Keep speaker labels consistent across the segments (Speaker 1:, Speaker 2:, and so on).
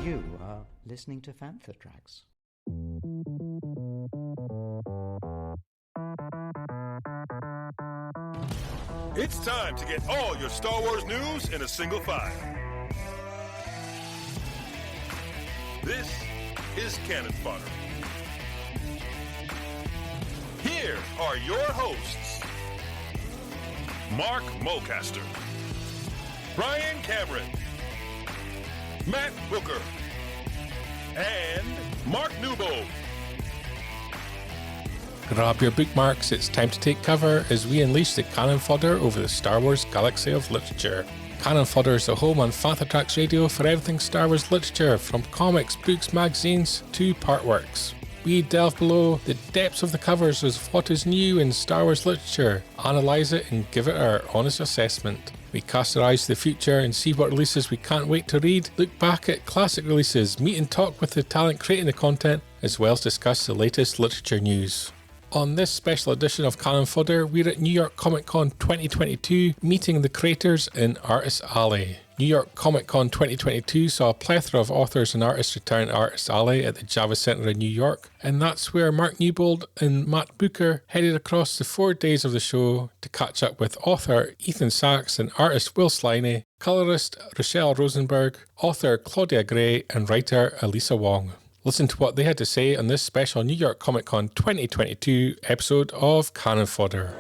Speaker 1: You are listening to Fantha Tracks.
Speaker 2: It's time to get all your Star Wars news in a single file. This is Canon Fodder. Here are your hosts, Mark Mulcaster, Brian Cameron, Matt Booker, and Mark Newbold.
Speaker 3: Grab your bookmarks, it's time to take cover as we unleash the Canon Fodder over the Star Wars galaxy of literature. Canon Fodder is the home on Fantha Tracks Radio for everything Star Wars literature, from comics, books, magazines to part works. We delve below the depths of the covers as what is new in Star Wars literature, analyse it and give it our honest assessment. We cast our eyes to the future and see what releases we can't wait to read, look back at classic releases, meet and talk with the talent creating the content, as well as discuss the latest literature news. On this special edition of Canon Fodder, we're at New York Comic Con 2022, meeting the creators in Artist Alley. New York Comic Con 2022 saw a plethora of authors and artists return to Artist Alley at the Javits Center in New York, and that's where Mark Newbold and Matt Booker headed across the 4 days of the show to catch up with author Ethan Sachs and artist Will Sliney, colourist Rachelle Rosenberg, author Claudia Gray, and writer Alyssa Wong. Listen to what they had to say on this special New York Comic Con 2022 episode of Canon Fodder.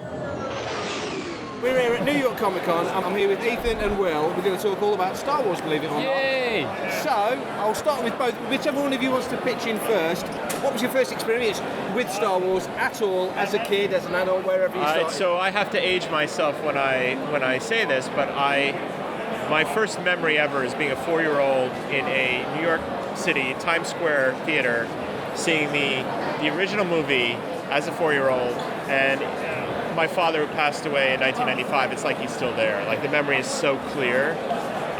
Speaker 4: We're here at New York Comic Con. I'm here with Ethan and Will. We're going to talk all about Star Wars, believe it or not.
Speaker 5: Yay!
Speaker 4: So, I'll start with both. Whichever one of you wants to pitch in first. What was your first experience with Star Wars at all, as a kid, as an adult, wherever you started?
Speaker 5: So I have to age myself when I say this, but my first memory ever is being a 4-year-old in a New York City Times Square theater, seeing the original movie as a 4-year-old, and my father passed away in 1995. It's like he's still there. Like, the memory is so clear,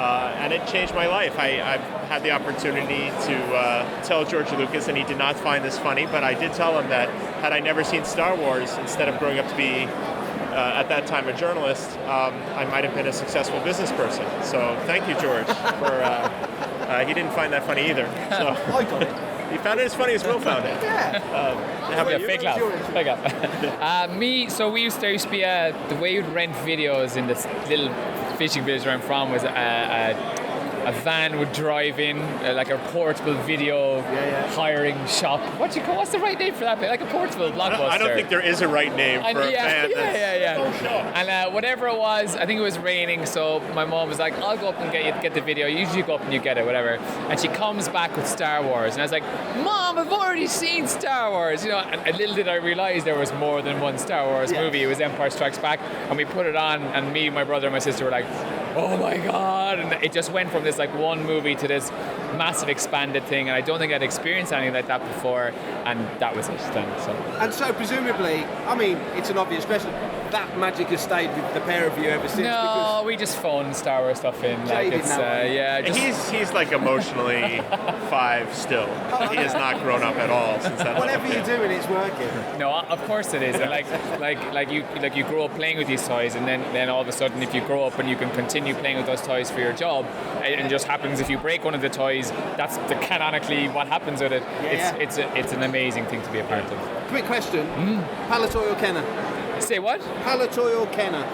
Speaker 5: and it changed my life. I've had the opportunity to tell George Lucas, and he did not find this funny, but I did tell him that had I never seen Star Wars, instead of growing up to be at that time a journalist, I might have been a successul business person. So thank you, George, for he didn't find that funny either. So
Speaker 4: I got it.
Speaker 5: he found it as funny as Will found it.
Speaker 4: Yeah.
Speaker 6: Fake laugh. So we used to be the way you'd rent videos in this little fishing village where I'm from was a van would drive in, like a portable video hiring shop. What's the right name for that? Like a portable blockbuster.
Speaker 5: I don't think there is a right name for a van.
Speaker 6: And whatever it was, I think it was raining, so my mom was like, I'll go up and get the video. You usually go up and you get it, whatever. And she comes back with Star Wars. And I was like, Mom, I've already seen Star Wars. You know, and little did I realize there was more than one Star Wars movie. It was Empire Strikes Back. And we put it on, and me, my brother, and my sister were like, oh my God. And it just went from this like one movie to this massive expanded thing, and I don't think I'd experienced anything like that before, and that was it then.
Speaker 4: And so presumably, I mean, it's an obvious question, that magic has stayed with the pair of you ever since?
Speaker 6: No, we just phone Star Wars stuff in. Like it's
Speaker 5: he's like emotionally 5 still. He has not grown up at all since that.
Speaker 4: Whatever you're doing, it's working.
Speaker 6: No, of course it is. And like you grow up playing with these toys, and then all of a sudden, if you grow up and you can continue playing with those toys for your job, it just happens if you break one of the toys, that's canonically what happens with it. It's an amazing thing to be a part of.
Speaker 4: Quick question: Palatoy or Kenner?
Speaker 6: Say what?
Speaker 4: Palatoy or Kenner?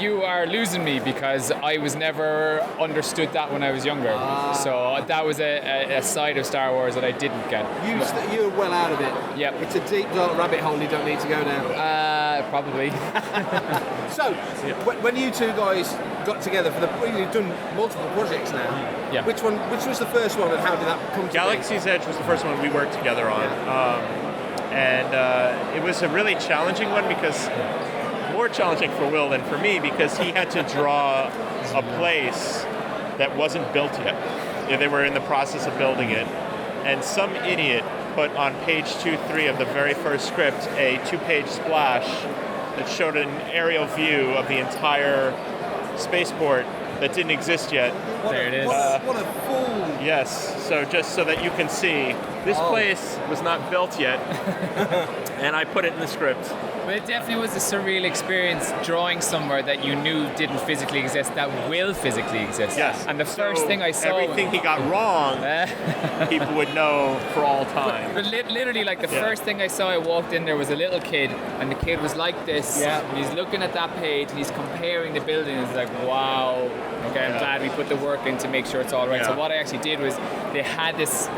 Speaker 6: You are losing me, because I was never understood that when I was younger. So that was a side of Star Wars that I didn't get.
Speaker 4: You're well out of it.
Speaker 6: Yep.
Speaker 4: It's a deep, dark rabbit hole you don't need to go down.
Speaker 6: Probably.
Speaker 4: So, when you two guys got together you've done multiple projects now.
Speaker 6: Yeah.
Speaker 4: Which was the first one, and how did that come to
Speaker 5: Galaxy's Edge was the first one we worked together on. And it was a really challenging one, because more challenging for Will than for me, because he had to draw a place that wasn't built yet. They were in the process of building it, and some idiot put on page 2-3 of the very first script a 2-page splash that showed an aerial view of the entire spaceport that didn't exist yet.
Speaker 6: There it is.
Speaker 4: What a fool!
Speaker 5: Yes, so just so that you can see, this place was not built yet, and I put it in the script.
Speaker 6: But it definitely was a surreal experience drawing somewhere that you knew didn't physically exist, that will physically exist.
Speaker 5: Yes.
Speaker 6: And the first thing I saw...
Speaker 5: Everything he got wrong, people would know for all time.
Speaker 6: But literally, like, the first thing I saw, I walked in, there was a little kid, and the kid was like this.
Speaker 4: Yeah.
Speaker 6: And he's looking at that page, and he's comparing the buildings. It's like, wow. Okay, I'm glad we put the work in to make sure it's all right. So what I actually did was, they had this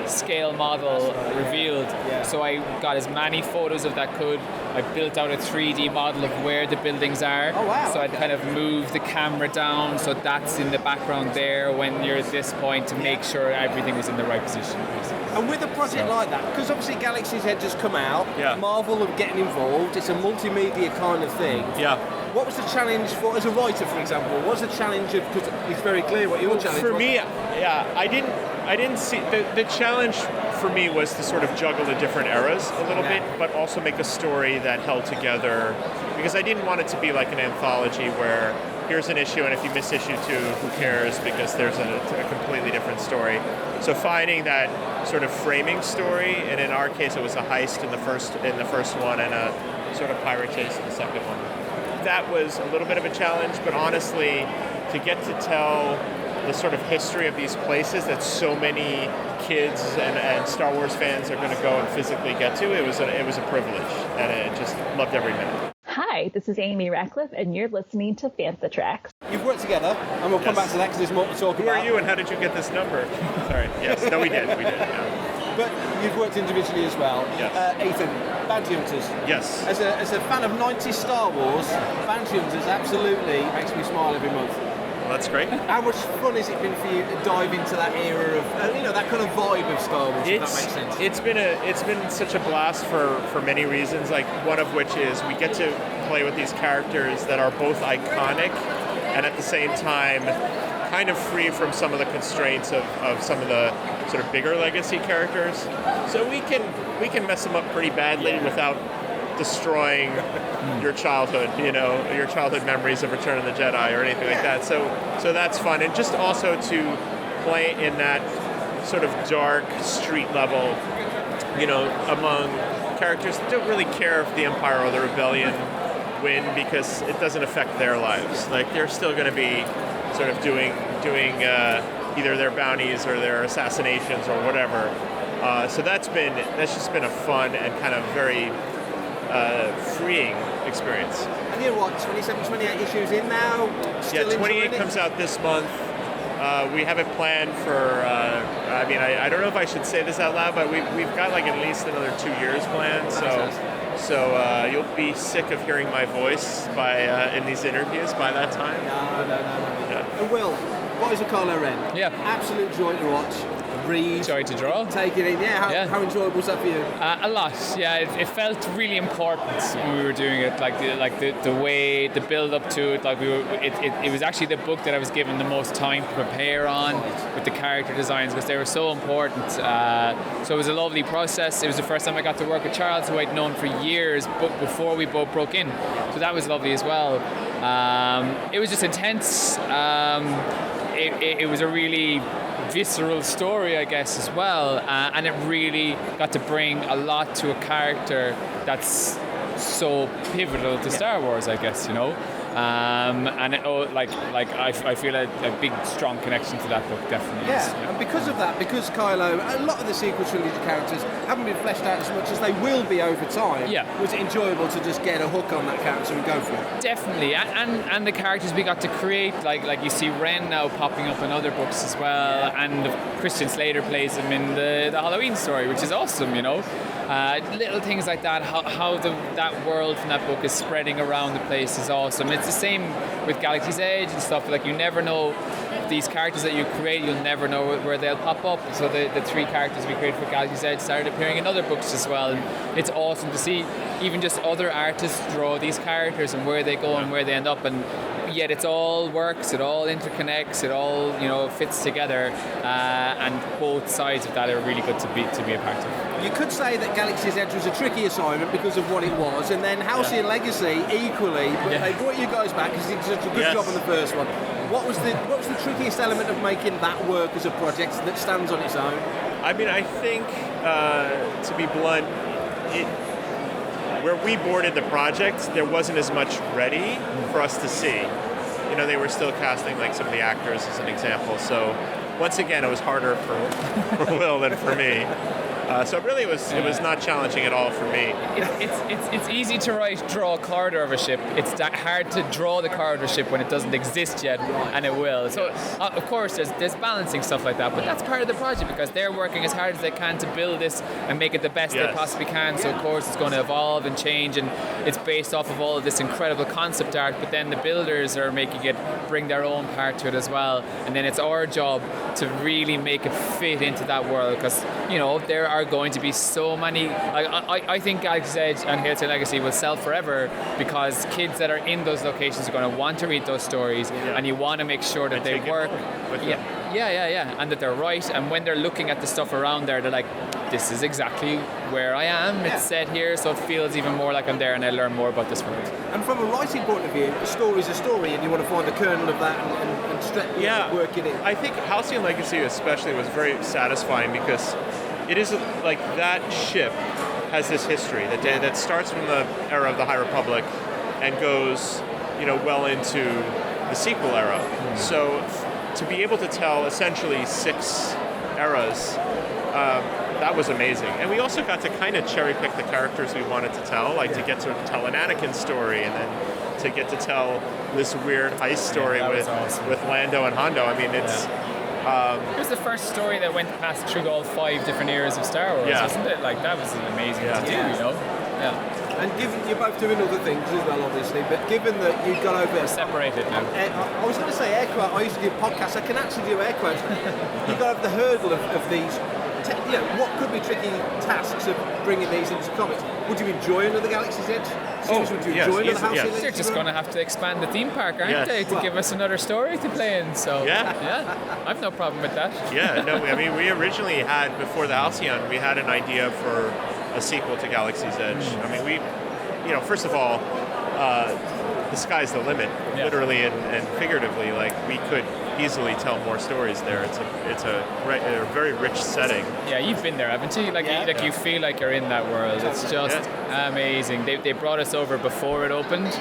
Speaker 6: scale model revealed.
Speaker 4: Yeah.
Speaker 6: So I got as many photos of that could. I built out a 3D model of where the buildings are.
Speaker 4: Oh, wow.
Speaker 6: So I'd kind of moved the camera down, so that's in the background there when you're at this point to make sure everything was in the right position.
Speaker 4: And with a project like that, because obviously Galaxy's Edge has come out, Marvel are getting involved, it's a multimedia kind of thing.
Speaker 5: Yeah.
Speaker 4: What was the challenge for, as a writer, for example, what was the challenge of, because it's very clear what your challenge was?
Speaker 5: For me, I didn't see, the challenge for me was to sort of juggle the different eras a little bit, but also make a story that held together, because I didn't want it to be like an anthology where here's an issue, and if you miss issue 2, who cares, because there's a completely different story. So finding that sort of framing story, and in our case it was a heist in the first one and a sort of pirate chase in the second one. That was a little bit of a challenge, but honestly, to get to tell the sort of history of these places that so many kids and Star Wars fans are going to go and physically get to, it was a privilege, and I just loved every minute.
Speaker 7: Hi, this is Amy Ratcliffe, and you're listening to Fantha Tracks.
Speaker 4: You've worked together, and we'll come back to that because there's more to talk about.
Speaker 5: Who are you, and how did you get this number? Sorry. Yes. No, we did. Yeah.
Speaker 4: But you've worked individually as well.
Speaker 5: Yes.
Speaker 4: Ethan, Bounty Hunters.
Speaker 5: Yes.
Speaker 4: As a fan of 90s Star Wars, Bounty Hunters absolutely makes me smile every month.
Speaker 5: Well, that's great.
Speaker 4: How much fun has it been for you to dive into that era of, that kind of vibe of Star Wars, if that makes sense?
Speaker 5: It's been such a blast for many reasons, like one of which is we get to play with these characters that are both iconic and at the same time kind of free from some of the constraints of some of the sort of bigger legacy characters. So we can mess them up pretty badly without destroying your childhood, your childhood memories of Return of the Jedi or anything like that. So that's fun. And just also to play in that sort of dark street level, among characters that don't really care if the Empire or the Rebellion win, because it doesn't affect their lives. Like, they're still going to be sort of doing either their bounties or their assassinations or whatever. So that's just been a fun and kind of very freeing experience.
Speaker 4: And you're what, 27, 28 issues in now? Still
Speaker 5: 28 comes out this month. We have it planned for, I don't know if I should say this out loud, but we've got like at least another 2 years planned. So you'll be sick of hearing my voice in these interviews by that time.
Speaker 4: No.
Speaker 5: Yeah.
Speaker 4: And Will, what is a Kylo Ren?
Speaker 6: Yeah.
Speaker 4: Absolute joy to watch. Read.
Speaker 6: Joy to draw.
Speaker 4: Take it in. How enjoyable was that for you?
Speaker 6: A lot. Yeah, it felt really important when we were doing it. Like the way, the build up to it. Like it was actually the book that I was given the most time to prepare on with the character designs, because they were so important. So it was a lovely process. It was the first time I got to work with Charles, who I'd known for years, but before we both broke in. So that was lovely as well. It was just intense. It was a really visceral story, I guess, as well, and it really got to bring a lot to a character that's so pivotal to Star Wars, I guess, and I feel a big, strong connection to that book, definitely.
Speaker 4: Yeah, and because of that, because Kylo, a lot of the sequel trilogy characters haven't been fleshed out as much as they will be over time.
Speaker 6: Yeah.
Speaker 4: Was it enjoyable to just get a hook on that character and go for it?
Speaker 6: Definitely, and the characters we got to create, like you see Ren now popping up in other books as well, and Christian Slater plays him in the Halloween story, which is awesome, little things like that, how that world from that book is spreading around the place is awesome. It's the same with Galaxy's Edge and stuff. Like, you never know these characters that you create, you'll never know where they'll pop up. So the 3 characters we created for Galaxy's Edge started appearing in other books as well. And it's awesome to see even just other artists draw these characters and where they go and where they end up. And yet it all works, it all interconnects, it all fits together, and both sides of that are really good to be a part of.
Speaker 4: You could say that Galaxy's Edge was a tricky assignment because of what it was, and then Halcyon Legacy equally, but they brought you guys back because you did such a good job on the first one. What was the trickiest element of making that work as a project that stands on its own?
Speaker 5: I mean, I think, to be blunt, where we boarded the project, there wasn't as much ready for us to see. You know, they were still casting like some of the actors as an example. So once again, it was harder for Will than for me. So really, it was not challenging at all for me.
Speaker 6: It's easy to draw a corridor of a ship. It's hard to draw the corridor of a ship when it doesn't exist yet, and it will. So of course, there's balancing stuff like that, but that's part of the project because they're working as hard as they can to build this and make it the best they possibly can. So of course, it's going to evolve and change, and it's based off of all of this incredible concept art. But then the builders are making it bring their own part to it as well, and then it's our job to really make it fit into that world because there are going to be so many. I think Galaxy's Edge and Hailsail Legacy will sell forever because kids that are in those locations are going to want to read those stories, and you want to make sure that they work. Yeah, and that they're right. And when they're looking at the stuff around there, they're like, this is exactly where I am. It's set here, so it feels even more like I'm there, and I learn more about this world.
Speaker 4: And from a writing point of view, a story is a story, and you want to find the kernel of that and work it in.
Speaker 5: I think Halcyon Legacy especially was very satisfying because it is like that ship has this history that starts from the era of the High Republic and goes, well into the sequel era. So to be able to tell essentially 6 eras, that was amazing. And we also got to kind of cherry pick the characters we wanted to tell, to get to tell an Anakin story and then to get to tell this weird heist story with Lando and Hondo. I mean, it's...
Speaker 6: it was the first story that went past through all 5 different eras of Star Wars, wasn't it? Like, that was amazing to do, Yeah.
Speaker 4: And given you're both doing other things as well, obviously, but given that you've got over...
Speaker 6: separated now.
Speaker 4: I was going to say air quotes. I used to do podcasts. I can actually do air quotes. You've got over the hurdle of these... what could be tricky tasks of bringing these into comics? Would you enjoy another Galaxy's Edge? Would you enjoy another House of
Speaker 6: They're just going to have to expand the theme park, aren't they, to give us another story to play in? So I've no problem with that.
Speaker 5: We originally had, before the Halcyon, we had an idea for a sequel to Galaxy's Edge. I mean, we, first of all, the sky's the limit, literally and figuratively. Like, we could easily tell more stories there. It's a very rich setting.
Speaker 6: Yeah, you've been there, haven't you? Like you feel like you're in that world. It's just amazing. They brought us over before it opened.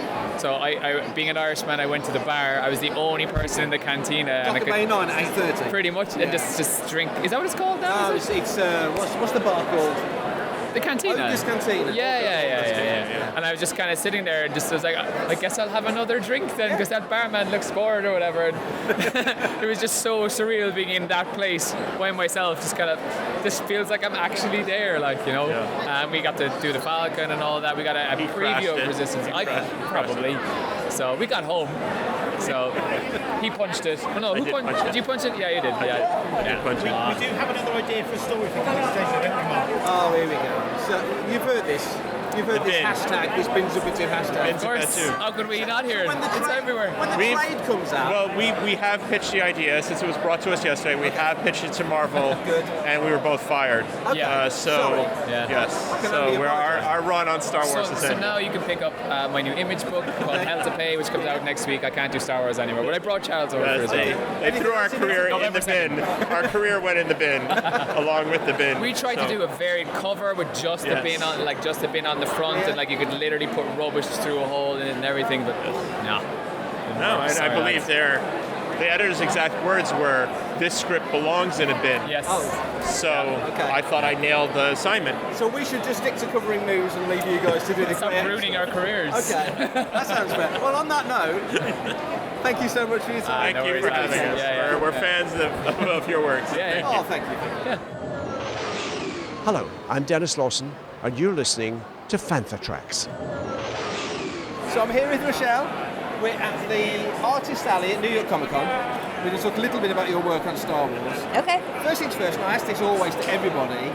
Speaker 6: So I being an Irishman, I went to the bar. I was the only person in the cantina.
Speaker 4: And I could, Bay 9 at 8:30.
Speaker 6: Pretty much, and just drink. Is that what it's called now?
Speaker 4: It's what's the bar called?
Speaker 6: The cantina.
Speaker 4: This cantina.
Speaker 6: Yeah. And I was just kind of sitting there and just was like, I guess I'll have another drink then because that barman looks bored or whatever. And it was just so surreal being in that place by myself. Just kind of, this feels like I'm actually there, And we got to do the Falcon and all that. We got a preview of Resistance. Probably. So we got home. So he punched it. Oh, no, who punched it? Did you punch it? Yeah, you did.
Speaker 8: We do have another idea for a story for Galaxy's Edge, don't we, Mark?
Speaker 4: Oh, here we go. So you've heard this. You've heard this hashtag, this bins up into hashtag.
Speaker 6: Of course. How could we not hear it? It's everywhere.
Speaker 4: When the trade comes out.
Speaker 5: Well, we have pitched the idea since it was brought to us yesterday. We have pitched it to Marvel, and we were both fired.
Speaker 4: Okay.
Speaker 5: Yes. So our run on Star Wars is
Speaker 6: ending. So now you can pick up my new image book called Hell to Pay, which comes out next week. I can't do Star Wars anymore, but I brought Charles over for it.
Speaker 5: They threw our career in the bin. Our career went in the bin along with the bin.
Speaker 6: We tried to do a varied cover with just the bin on, just the bin on the front, and you could literally put rubbish through a hole in it and everything, but no.
Speaker 5: I believe the editor's exact words were, "This script belongs in a bin."
Speaker 6: Yes.
Speaker 5: So I thought I nailed the assignment.
Speaker 4: So we should just stick to covering news and leave you guys to do the
Speaker 6: Stop ruining our careers.
Speaker 4: Okay, that sounds fair. Well, on that note, thank you so much for your time.
Speaker 5: Thank you for having us. We're fans of your works.
Speaker 4: Thank you.
Speaker 6: Yeah.
Speaker 9: Hello, I'm Dennis Lawson, and you're listening to Fantha Tracks.
Speaker 4: So I'm here with Rachelle. We're at the Artist Alley at New York Comic Con. We're going to talk a little bit about your work on Star Wars.
Speaker 10: Okay.
Speaker 4: First things first, and I ask this always to everybody,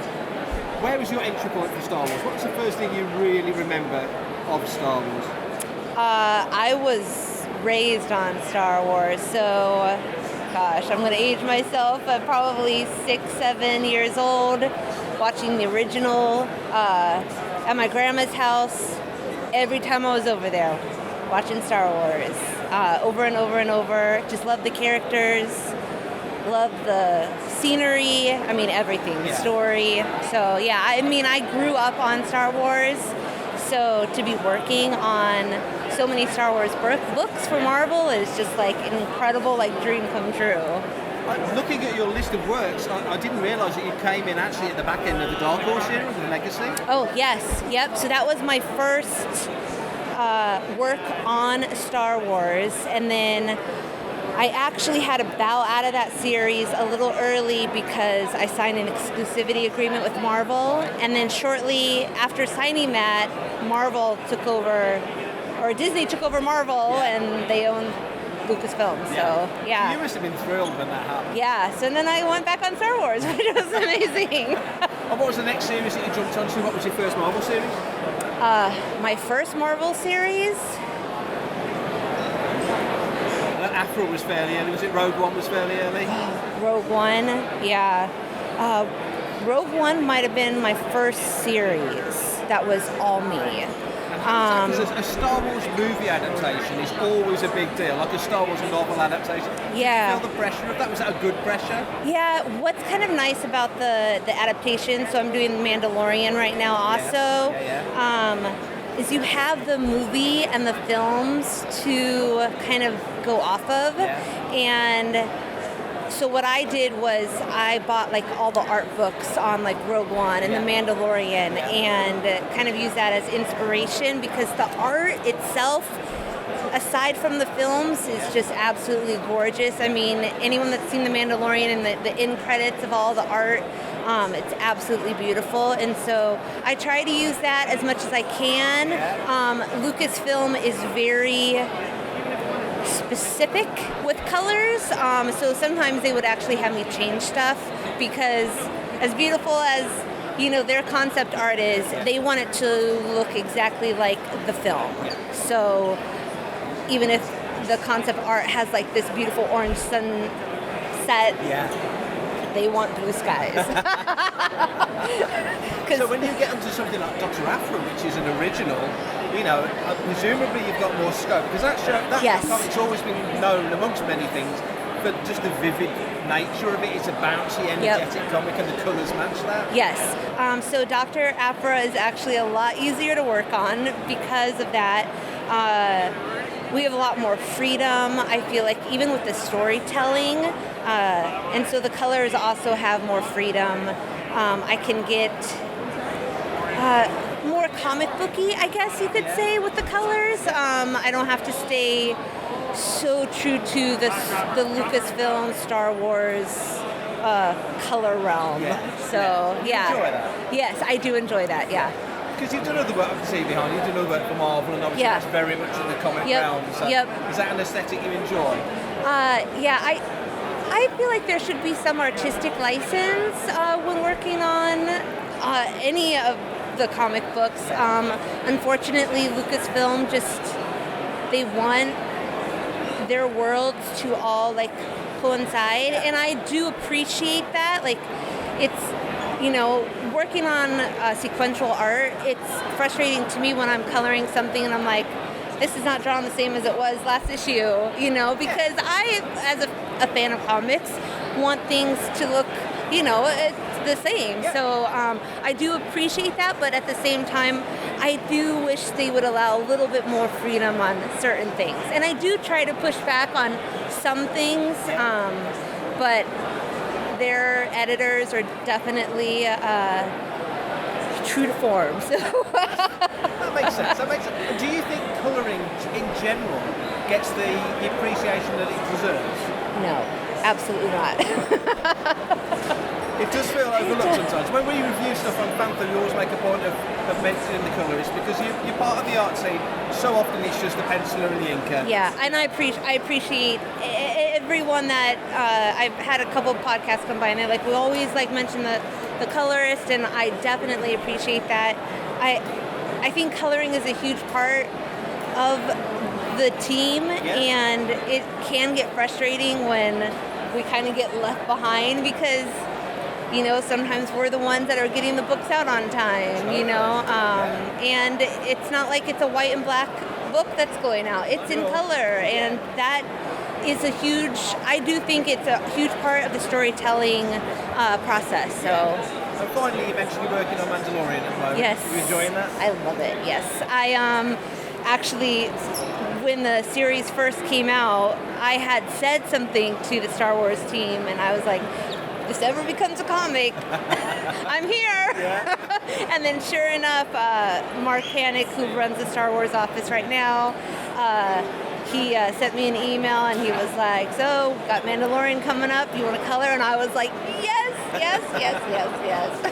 Speaker 4: where was your entry point for Star Wars? What was the first thing you really remember of Star Wars?
Speaker 10: I was raised on Star Wars, so gosh, I'm going to age myself at probably 6-7 years old, watching the original at my grandma's house every time I was over there, watching Star Wars. over and over and over. Just love the characters, love the scenery, I mean everything, the story. So yeah, I mean I grew up on Star Wars, so to be working on so many Star Wars books for Marvel is just like an incredible like dream come true.
Speaker 4: Looking at your list of works, I didn't realise that you came in actually at the back end of the Dark Horse series, the Legacy.
Speaker 10: Oh yes, yep. So that was my first work on Star Wars, and then I actually had to bow out of that series a little early because I signed an exclusivity agreement with Marvel, and then shortly after signing that, Marvel took over, or Disney took over Marvel, and they own Lucasfilm. So yeah.
Speaker 4: You must have been thrilled when that happened.
Speaker 10: Yeah. So then I went back on Star Wars, which was amazing.
Speaker 4: And what was the next series that you jumped onto? What was your first Marvel series?
Speaker 10: My first Marvel series.
Speaker 4: Afra was fairly early. Was it Rogue One was fairly early?
Speaker 10: Rogue One, yeah. Rogue One might have been my first series. That was all me.
Speaker 4: Because a Star Wars movie adaptation is always a big deal, like a Star Wars novel adaptation.
Speaker 10: Yeah.
Speaker 4: Did you feel the pressure of that? Was that a good pressure?
Speaker 10: Yeah, what's kind of nice about the adaptation, so I'm doing Mandalorian right now also, is you have the movie and the films to kind of go off of. And so what I did was I bought like all the art books on like Rogue One and The Mandalorian and kind of use that as inspiration because the art itself, aside from the films, is just absolutely gorgeous. I mean, anyone that's seen The Mandalorian and the end credits of all the art, it's absolutely beautiful. And so I try to use that as much as I can. Lucasfilm is very specific with colors, so sometimes they would actually have me change stuff because as beautiful as their concept art is, they want it to look exactly like the film. So even if the concept art has like this beautiful orange sunset, they want blue skies.
Speaker 4: So when you get onto something like Dr. Afra, which is an original, presumably you've got more scope, because that comic's always been known amongst many things for just the vivid nature of it. It's a bouncy, energetic comic, and the colours match that.
Speaker 10: Yes. So Dr. Afra is actually a lot easier to work on because of that. We have a lot more freedom, I feel like, even with the storytelling. And so the colors also have more freedom. I can get more comic booky, I guess you could say, with the colors. I don't have to stay so true to the Lucasfilm Star Wars color realm. So
Speaker 4: You enjoy that?
Speaker 10: Yes, I do enjoy that. Yeah.
Speaker 4: Because you've done other work, I can see behind you, you've done other work for Marvel, and obviously that's very much in the comic realm. So is that an aesthetic you enjoy?
Speaker 10: I feel like there should be some artistic license when working on any of the comic books. Unfortunately, Lucasfilm they want their worlds to all like coincide, and I do appreciate that. Like, it's working on sequential art, it's frustrating to me when I'm coloring something and I'm like, this is not drawn the same as it was last issue, because I, as a fan of comics, want things to look, the same. So I do appreciate that, but at the same time, I do wish they would allow a little bit more freedom on certain things. And I do try to push back on some things, but their editors are definitely true to form. So.
Speaker 4: That makes sense. Do you think colouring in general gets the appreciation that it deserves?
Speaker 10: No, absolutely not.
Speaker 4: It does feel overlooked sometimes. When we review stuff on Panther, we always make a point of mentioning the colourist because you're part of the art scene. So often it's just the penciler and the inker.
Speaker 10: Yeah, and I appreciate everyone that I've had a couple of podcasts come by, and we always mention the colorist, and I definitely appreciate that. I think coloring is a huge part of the team, and it can get frustrating when we kind of get left behind because sometimes we're the ones that are getting the books out on time, and it's not like it's a white and black book that's going out. It's in color, and that is I do think it's a huge part of the storytelling process. So.
Speaker 4: And finally, you mentioned you're working on Mandalorian at the moment.
Speaker 10: Yes.
Speaker 4: Are you enjoying that?
Speaker 10: I love it, yes. I actually, when the series first came out, I had said something to the Star Wars team, and I was like, if this ever becomes a comic, I'm here. Yeah. And then sure enough, Mark Hannick, who runs the Star Wars office right now, he sent me an email, and he was like, so, got Mandalorian coming up, you want to color? And I was like, yes.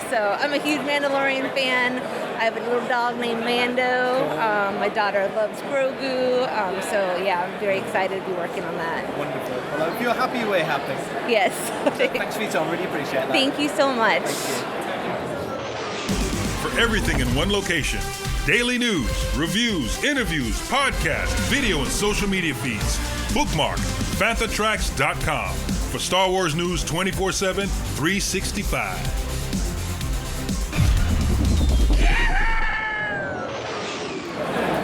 Speaker 10: So I'm a huge Mandalorian fan. I have a little dog named Mando. My daughter loves Grogu. So yeah, I'm very excited to be working on that.
Speaker 4: Wonderful. Well, if you're happy, we're happy.
Speaker 10: Yes.
Speaker 4: Thanks for your time. Really appreciate that.
Speaker 10: Thank you so much.
Speaker 2: For everything in one location, daily news, reviews, interviews, podcasts, video, and social media feeds, bookmark FanthaTracks.com for Star Wars news 24/7, 365.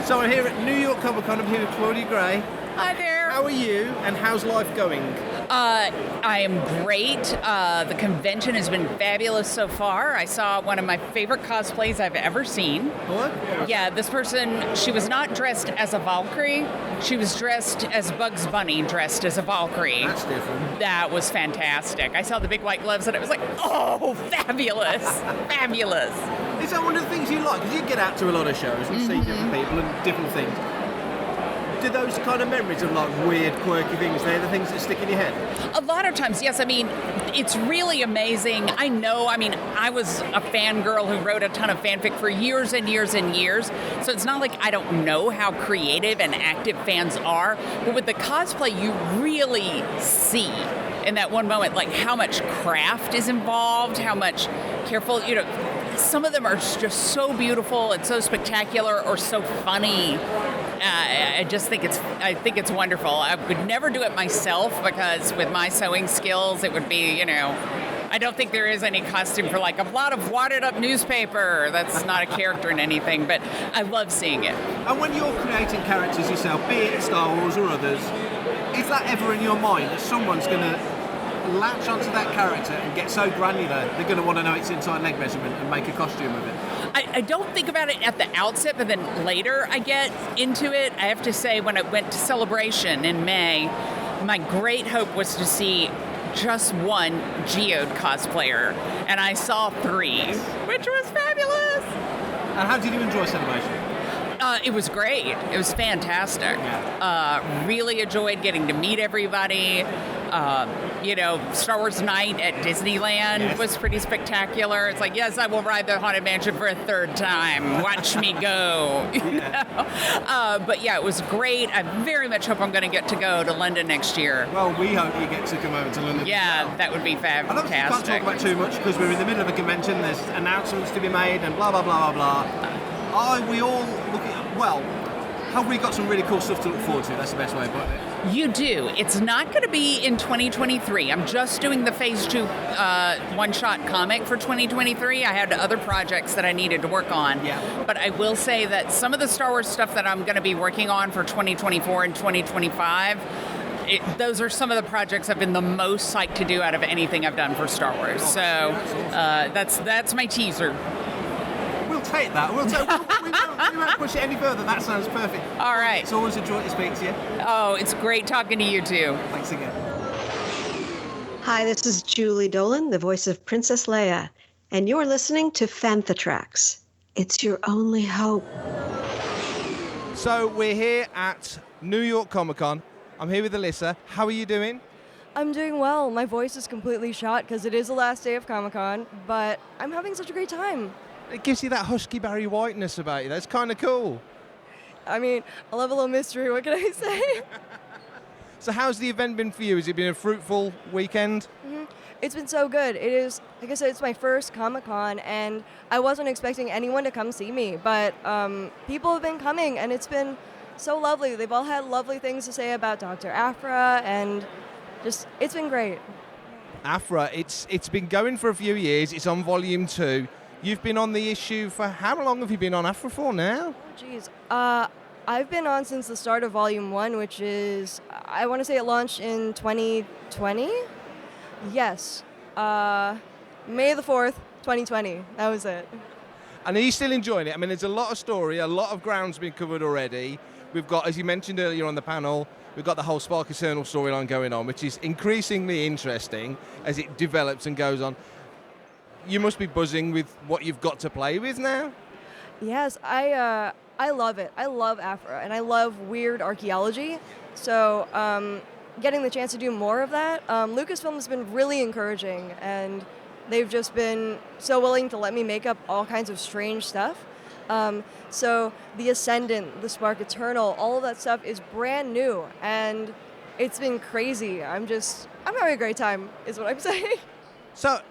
Speaker 4: So I'm here at New York Comic Con. I'm here with Claudia Gray.
Speaker 11: Hi there.
Speaker 4: How are you, and how's life going?
Speaker 11: I am great. The convention has been fabulous so far. I saw one of my favorite cosplays I've ever seen.
Speaker 4: What?
Speaker 11: Yeah, this person, she was not dressed as a Valkyrie. She was dressed as Bugs Bunny dressed as a Valkyrie.
Speaker 4: That's different.
Speaker 11: That was fantastic. I saw the big white gloves and I was like, oh, fabulous. Fabulous.
Speaker 4: Is that one of the things you like? Because you get out to a lot of shows and see different people and different things. Do those kind of memories of like weird, quirky things, they're the things that stick in your head?
Speaker 11: A lot of times, yes. I mean, it's really amazing. I was a fangirl who wrote a ton of fanfic for years and years and years. So it's not like I don't know how creative and active fans are. But with the cosplay, you really see in that one moment, like how much craft is involved, how much careful, some of them are just so beautiful and so spectacular or so funny. I think it's wonderful. I would never do it myself because with my sewing skills, it would be, I don't think there is any costume for like a lot of wadded up newspaper. That's not a character in anything, but I love seeing it.
Speaker 4: And when you're creating characters yourself, be it Star Wars or others, is that ever in your mind that someone's going to latch onto that character and get so granular they're going to want to know its inside leg measurement and make a costume of it?
Speaker 11: I don't think about it at the outset, but then later I get into it. I have to say, when I went to Celebration in May, my great hope was to see just one Geode cosplayer, and I saw 3, which was fabulous.
Speaker 4: And how did you enjoy Celebration?
Speaker 11: It was great. It was fantastic. Really enjoyed getting to meet everybody. Star Wars Night at Disneyland was pretty spectacular. It's like, yes, I will ride the Haunted Mansion for a 3rd time. Watch me go. But yeah, it was great. I very much hope I'm going to get to go to London next year.
Speaker 4: Well, we hope you get to come over to London.
Speaker 11: Yeah, that would be fantastic.
Speaker 4: And obviously, we can't talk about too much because we're in the middle of a convention. There's announcements to be made and blah, blah, blah, blah, blah. Are we all looking at, have we got some really cool stuff to look forward to? That's the best way of putting it.
Speaker 11: You do. It's not going to be in 2023. I'm just doing the Phase 2 one-shot comic for 2023. I had other projects that I needed to work on.
Speaker 4: Yeah.
Speaker 11: But I will say that some of the Star Wars stuff that I'm going to be working on for 2024 and 2025, those are some of the projects I've been the most psyched to do out of anything I've done for Star Wars. So that's my teaser.
Speaker 4: We'll take that. We won't push it any further. That sounds perfect.
Speaker 11: All right.
Speaker 4: It's always a joy to speak to you.
Speaker 11: Oh, it's great talking to you too.
Speaker 4: Thanks again.
Speaker 12: Hi, this is Julie Dolan, the voice of Princess Leia, and you're listening to Fanthatrax. It's your only hope.
Speaker 4: So we're here at New York Comic Con. I'm here with Alyssa. How are you doing?
Speaker 13: I'm doing well. My voice is completely shot because it is the last day of Comic Con, but I'm having such a great time.
Speaker 4: It gives you that husky Barry Whiteness about you. That's kind of cool.
Speaker 13: I mean, I love a little mystery. What can I say?
Speaker 4: So how's the event been for you? Has it been a fruitful weekend?
Speaker 13: Mm-hmm. It's been so good. It is, like I said, it's my first Comic-Con, and I wasn't expecting anyone to come see me, but people have been coming, and it's been so lovely. They've all had lovely things to say about Dr. Aphra, and just, it's been great.
Speaker 4: Aphra, it's been going for a few years. It's on volume 2. You've been on the issue for, how long have you been on Aphra for now?
Speaker 13: Oh, geez. I've been on since the start of Volume 1, which is, I want to say it launched in 2020? Yes. May the 4th, 2020. That was it.
Speaker 4: And are you still enjoying it? I mean, there's a lot of story, a lot of ground's been covered already. We've got, as you mentioned earlier on the panel, we've got the whole Spark Eternal storyline going on, which is increasingly interesting as it develops and goes on. You must be buzzing with what you've got to play with now?
Speaker 13: Yes, I love it. I love Afra, and I love weird archaeology. So getting the chance to do more of that, Lucasfilm has been really encouraging, and they've just been so willing to let me make up all kinds of strange stuff. So the Ascendant, the Spark Eternal, all of that stuff is brand new, and it's been crazy. I'm having a great time, is what I'm saying.
Speaker 4: So,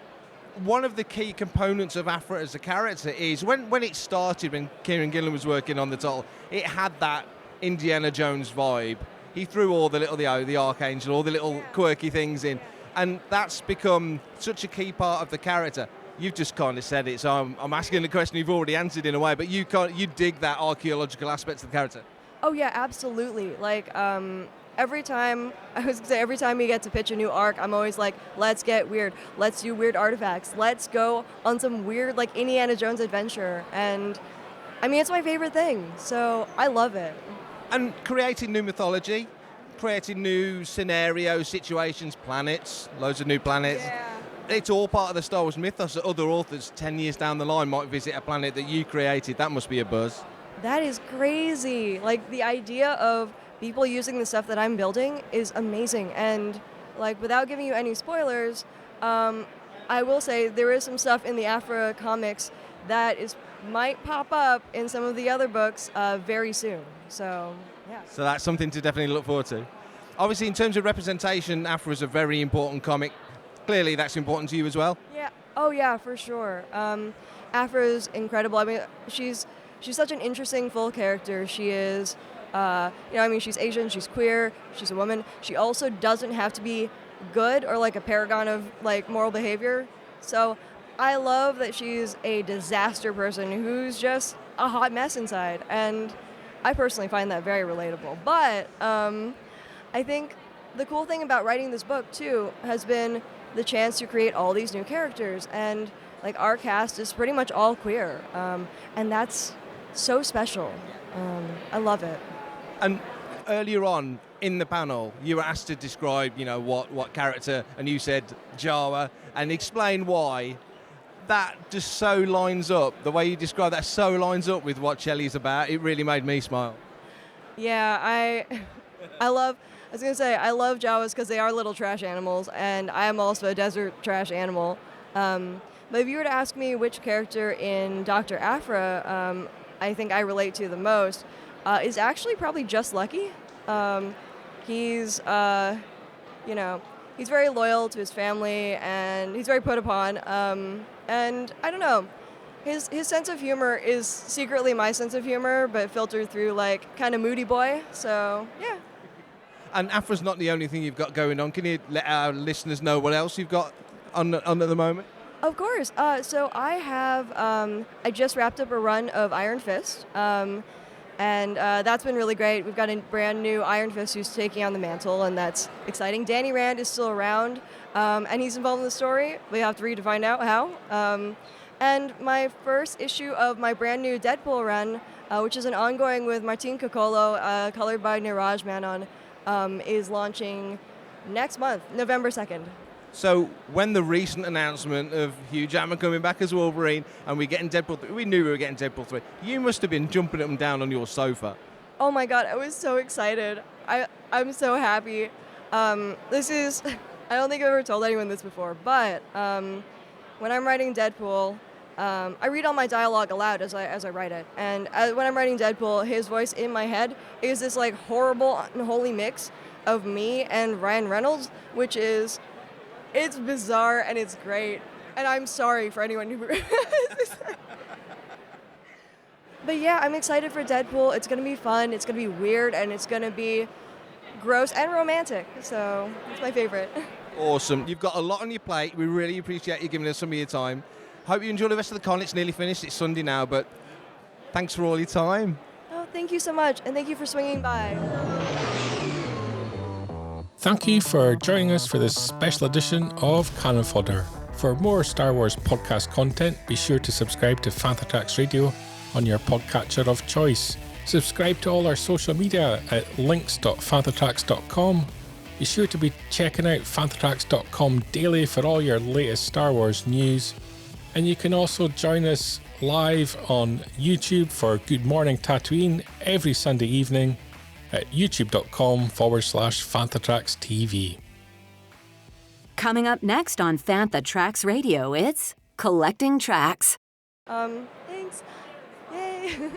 Speaker 4: one of the key components of Afra as a character is when it started, when Kieran Gillen was working on the title, it had that Indiana Jones vibe. He threw all the Archangel, all the little quirky things in, and that's become such a key part of the character. You've just kind of said it, so I'm asking the question you've already answered in a way, but you dig that archaeological aspect of the character.
Speaker 13: Oh yeah, absolutely. Like every time we get to pitch a new arc, I'm always like, let's get weird. Let's do weird artifacts. Let's go on some weird like Indiana Jones adventure. And I mean, it's my favorite thing, so I love it.
Speaker 4: And creating new mythology, creating new scenarios, situations, planets, loads of new planets.
Speaker 13: Yeah.
Speaker 4: It's all part of the Star Wars mythos that other authors 10 years down the line might visit a planet that you created. That must be a buzz.
Speaker 13: That is crazy. Like, the idea of people using the stuff that I'm building is amazing. And, like, without giving you any spoilers, I will say there is some stuff in the Afra comics that might pop up in some of the other books very soon. So, yeah.
Speaker 4: So that's something to definitely look forward to. Obviously, in terms of representation, Afra is a very important comic. Clearly, that's important to you as well.
Speaker 13: Yeah. Oh, yeah, for sure. Afra is incredible. I mean, she's such an interesting full character. She is, she's Asian, she's queer, she's a woman. She also doesn't have to be good or like a paragon of like moral behavior. So I love that she's a disaster person who's just a hot mess inside. And I personally find that very relatable. But I think the cool thing about writing this book, too, has been the chance to create all these new characters. And like our cast is pretty much all queer. And that's so special. I love it.
Speaker 4: And earlier on in the panel, you were asked to describe, what character, and you said Jawa, and explain why. That just so lines up, the way you describe that so lines up with what Shelley's about. It really made me smile.
Speaker 13: Yeah, I love Jawas because they are little trash animals, and I am also a desert trash animal. But if you were to ask me which character in Dr. Afra I think I relate to the most, is actually probably Just Lucky. He's very loyal to his family, and he's very put upon. And I don't know, his sense of humor is secretly my sense of humor, but filtered through like kind of moody boy. So yeah.
Speaker 4: And Afra's not the only thing you've got going on. Can you let our listeners know what else you've got on at the moment?
Speaker 13: Of course. So I have, I just wrapped up a run of Iron Fist, and that's been really great. We've got a brand new Iron Fist who's taking on the mantle, and that's exciting. Danny Rand is still around, and he's involved in the story. We have to read to find out how. And my first issue of my brand new Deadpool run, which is an ongoing with Martin Coccolo, colored by Niraj Menon, is launching next month, November 2nd.
Speaker 4: So when the recent announcement of Hugh Jackman coming back as Wolverine and we're getting Deadpool 3, we knew we were getting Deadpool 3. You must have been jumping up and down on your sofa.
Speaker 13: Oh my God, I was so excited. I'm so happy. I don't think I've ever told anyone this before, but when I'm writing Deadpool, I read all my dialogue aloud as I write it. And when I'm writing Deadpool, his voice in my head is this like horrible, unholy mix of me and Ryan Reynolds, which is... It's bizarre and it's great, and I'm sorry for anyone who... But yeah, I'm excited for Deadpool. It's going to be fun, it's going to be weird, and it's going to be gross and romantic, so it's my favorite.
Speaker 4: Awesome. You've got a lot on your plate. We really appreciate you giving us some of your time. Hope you enjoy the rest of the con. It's nearly finished. It's Sunday now, but thanks for all your time.
Speaker 13: Oh, Thank you so much, and thank you for swinging by.
Speaker 3: Thank you for joining us for this special edition of Canon Fodder. For more Star Wars podcast content, be sure to subscribe to Fantha Tracks Radio on your podcatcher of choice. Subscribe to all our social media at links.fanthatracks.com. Be sure to be checking out fanthatracks.com daily for all your latest Star Wars news. And you can also join us live on YouTube for Good Morning Tatooine every Sunday evening at youtube.com/Fanthatracks TV.
Speaker 14: Coming up next on Fantha Tracks Radio, it's Collecting Tracks.
Speaker 13: Thanks. Yay.